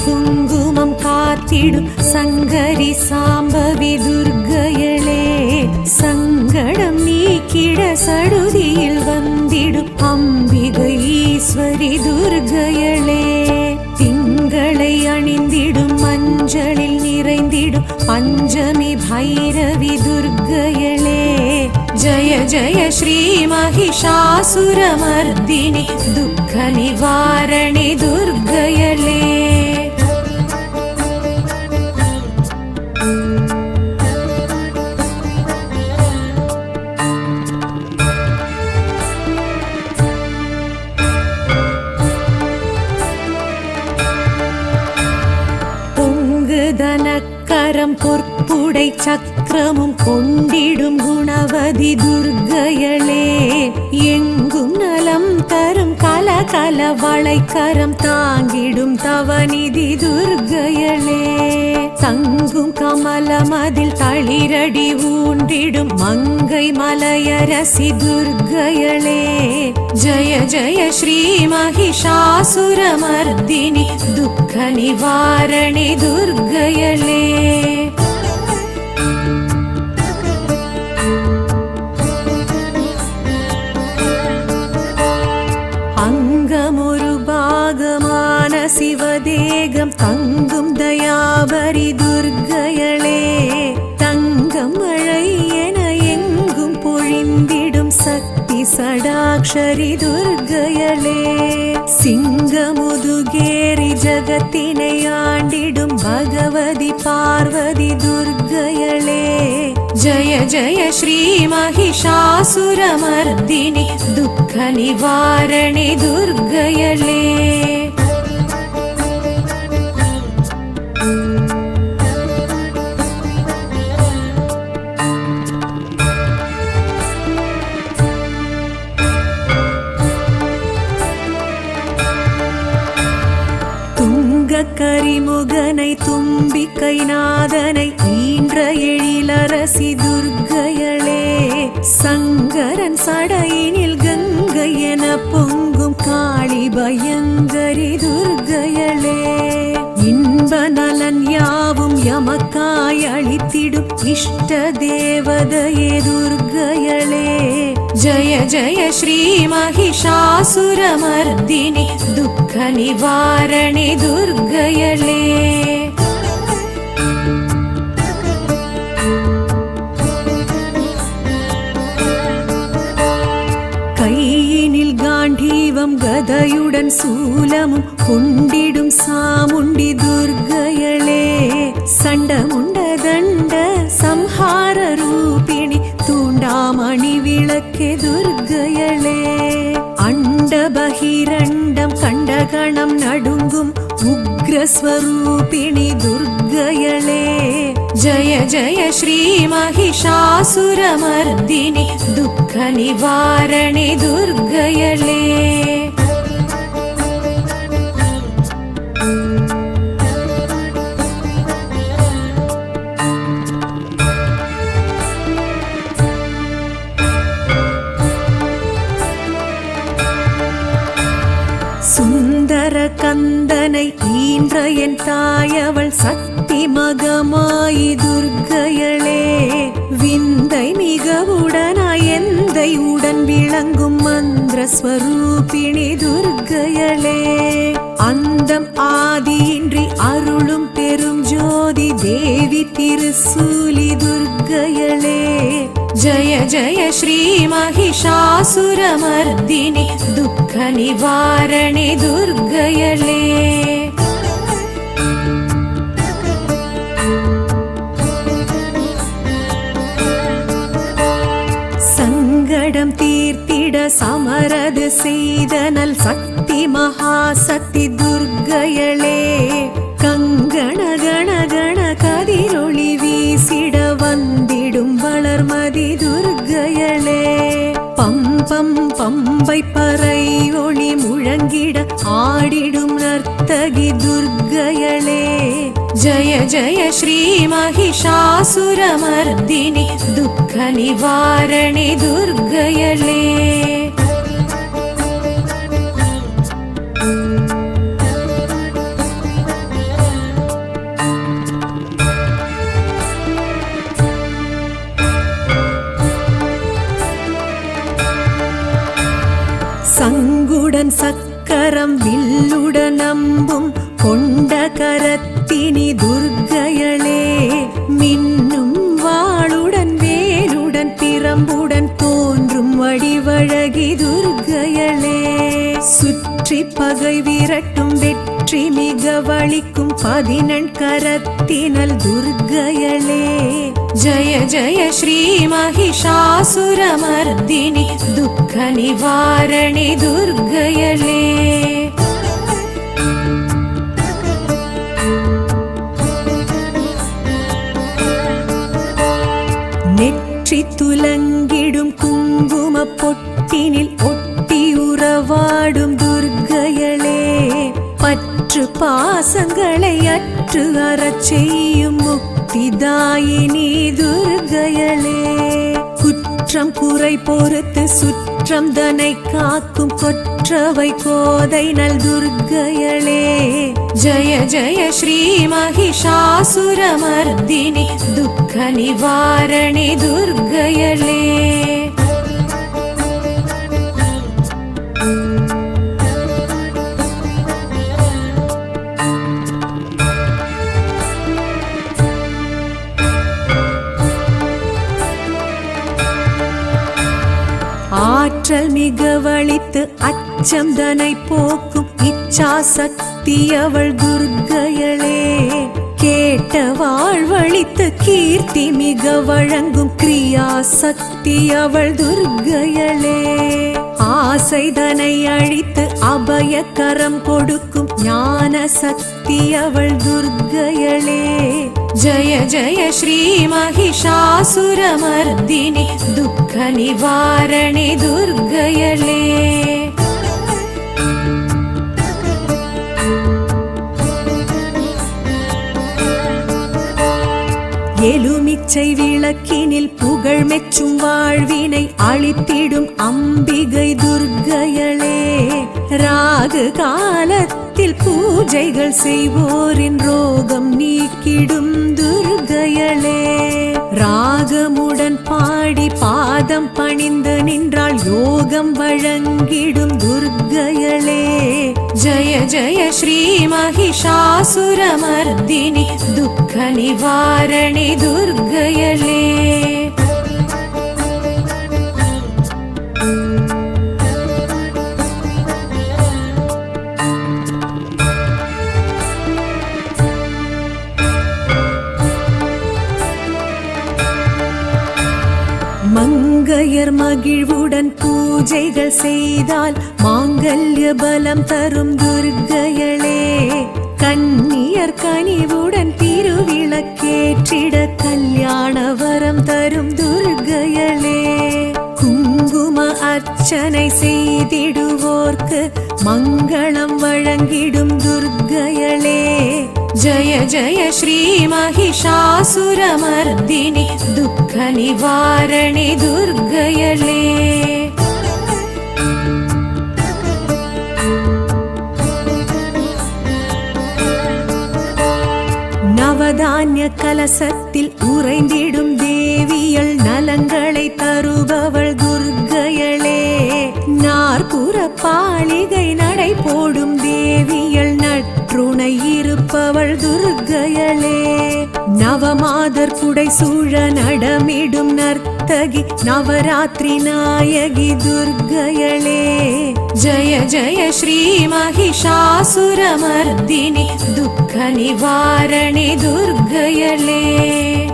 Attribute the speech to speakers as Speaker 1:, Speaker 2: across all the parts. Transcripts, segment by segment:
Speaker 1: குங்குமம் காத்திடும் சங்கரி சாம்பவி துர்க்கையளே, சங்கடம் நீக்கிட சடுதியில் வந்திடும் அம்பிகை ஈஸ்வரி துர்க்கையளே, திங்களை அணிந்திடும் மஞ்சளில் நிறைந்திடும் பஞ்சமி பைரவி துர்க்கையளே, ஜய ஜய ஸ்ரீ மகிஷாசுரமர்தினி துக்க நிவாரணி துர்க்கையளே. தனக்கரம் பொற்புடை சக்கரமும் கொண்டிடும் குணவதி துர்க்கையளே, எங்கும் நலம் தரும் கலகல வளைக்கரம் தாங்கிடும் தவநிதி துர்க்கையளே, தங்கும் கமலமதில் தளிரடி ஊன்றிடும் மங்கை மலையரசி துர்க்கையளே, ஜய ஜய ஸ்ரீ மகிஷாசுரமர்தினி துக்க நிவாரணி துர்க்கையளே. அங்கமொரு பாகமான சிவதேகம் தங்கும் தயாபரி துர்க்கையளே, தங்கம் மழை என எங்கும் பொழிந்திடும் சக்தி சடாக்ஷரி துர்க்கையளே, சிங்கமுதுகேரி ஜகத்தினை ஆண்டிடும் பகவதி பார்வதி துர்க்கையளே, ஜய ஜய ஸ்ரீ மகிஷாசுரமர்தினி துக்க நிவாரணி துர்க்கையளே. கரிமுகனை தும்பிக்கை நாதனை ஈன்ற எழிலரசி துர்க்கையளே, சங்கரன் சடையினில் கங்கை என பொங்கும் காளி பயங்கரி துர்க்கையளே, இன்ப நலன் யாவும் எமக்காய் அளித்திடும் இஷ்ட தேவதையே துர்க்கையளே, ஜய ஜய ஸ்ரீ மகிஷாசுரமர்தினி துக்க நிவாரணி துர்க்கையளே. கையினில் காண்டீவம் கதையுடன் சூலமும் கொண்டிடும் சாமுண்டி துர்க்கையளே, சண்டமுண்ட தண்ட சம்ஹார ரூபிணி தூண்டாமணி விளக்கே துர்க்கையளே, அண்ட பகிரண்டம் கண்டகணம் நடுங்கும் உக்ரஸ்வரூபிணி துர்க்கையளே, ஜய ஜய ஸ்ரீ மகிஷாசுரமர்தினி துக்க நிவாரணி துர்க்கையளே. சுந்தர கந்தனை ஈன்ற என் தாயவள் சக்தி மகமாயி துர்க்கையளே, விந்தை மிகவுடனாய் எந்தை உடன் விளங்கும் மந்திர ஸ்வரூபிணி துர்க்கையளே, அந்தம் ஆதியின்றி அருளும் பெரும் ஜோதி தேவி திருசூலி துர்க்கையளே, ஜய ஜய ஸ்ரீ மகிஷாசுரமர்தினி துக்க நிவாரணி துர்க்கையளே. சங்கடம் தீர்த்திட சமரது செய்தனல் சக்தி மகாசக்தி துர்க்கையளே, கங்கண கண கண கதிரொளி வீசிட வந்திடும் வளர்மதி துர்க்கையளே, பம்பம் பம்பை பறை ஒளி முழங்கிட ஆடிடும் நர்த்தகி துர்க்கையளே, ஜய ஜய ஸ்ரீ மகிஷாசுரமர்தினி துக்க நிவாரணி துர்க்கையளே. சக்கரம் வில்லுடன் அம்பும் கொண்ட கரத்தினி துர்க்கையளே மின்னும் வாளுடன் வேலுடன் பிரம்புடன் தோன்றும் வடிவழகி துர்க்கையளே சுற்றி பகை விரட்டும் வெற்றி மிக வலிக்கும் 14 கரத்தினல் துர்க்கையளே ஜய ஜய ஸ்ரீ மகிஷாசுரமர்தினி துக்க நிவாரணி துர்க்கையளே நெற்றி துலங்கிடும் குங்கும பொட்டினில் ஒட்டி உறவாடும் துர்க்கையளே பற்று பாசங்களை அற்று அறச் செய்யும் முக்திதாயினி துர்க்கையளே குற்றம் குறை பொறுத்து சுற்றம் தனை காக்கும் கொற்றவை கோதை நல் துர்க்கையளே ஜய ஜய ஸ்ரீ மகிஷாசுரமர்தினி துக்க நிவாரணி துர்க்கையளே ஆற்றல் மிக வலித்து அச்சம் தனை போக்கும் இச்சா சக்தி அவள் துர்க்கையளே கேட்ட வாழ்வழித்து கீர்த்தி மிக வழங்கும் கிரியா சக்தி அவள் துர்க்கையளே ஆசைதனை அழித்து அபய கரம் கொடுக்கும் ஞான சக்தி அவள் துர்க்கையளே ஜய ஜய ஸ்ரீ மகிஷாசுரமர்தினி துக்க நிவாரணி துர்க்கையளே எலுமிச்சை விளக்கினில் புகழ் மெச்சும் வாழ்வினை அளித்திடும் அம்பிகை துர்க்கையளே ராகு காலத்தில் பூஜைகள் செய்வோரின் ரோகம் நீக்கிடும் துர்க்கையளே ராகமுடன் பாடி பாதம் பணிந்து நின்றால் யோகம் வழங்கிடும் துர்க்கையளே ஜய ஜய ஸ்ரீ மகிஷாசுரமர்தினி துக்க நிவாரணி துர்க்கையளே மங்கையர் மகிழ்வுடன் பூஜைகள் செய்தால் மாங்கல்ய பலம் தரும் துர்க்கையளே கன்னியர் கனிவுடன் திருவிளக்கேற்றிட கல்யாண வரம் தரும் துர்க்கையளே குங்கும அர்ச்சனை செய்திடுவோர்க்கு மங்களம் வழங்கிடும் துர்க்கையளே ஜய ஜய ஸ்ரீ மகிஷாசுரமர்தினி துக்க நிவாரணி துர்க்கையளே நவதானிய கலசத்தில் உறைந்திடும் தேவியள் நலங்களை தருபவள் துர்க்கையளே நாற்புற பாளிகை நடை போடும் தேவியள் நற்றுணை இருப்பவள் துர்க்கையளே நவமாதர் புடை சூழ நடமிடும் நர்த்தகி நவராத்திரி நாயகி துர்க்கையளே ஜய ஜய ஸ்ரீ மகிஷாசுரமர்தினி துக்க நிவாரணி துர்க்கையளே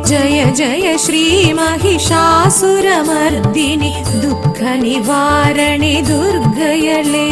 Speaker 1: ஜய ஜய ஸ்ரீ மகிஷாசுரமர்தினி துக்க நிவாரணி துர்க்கையளே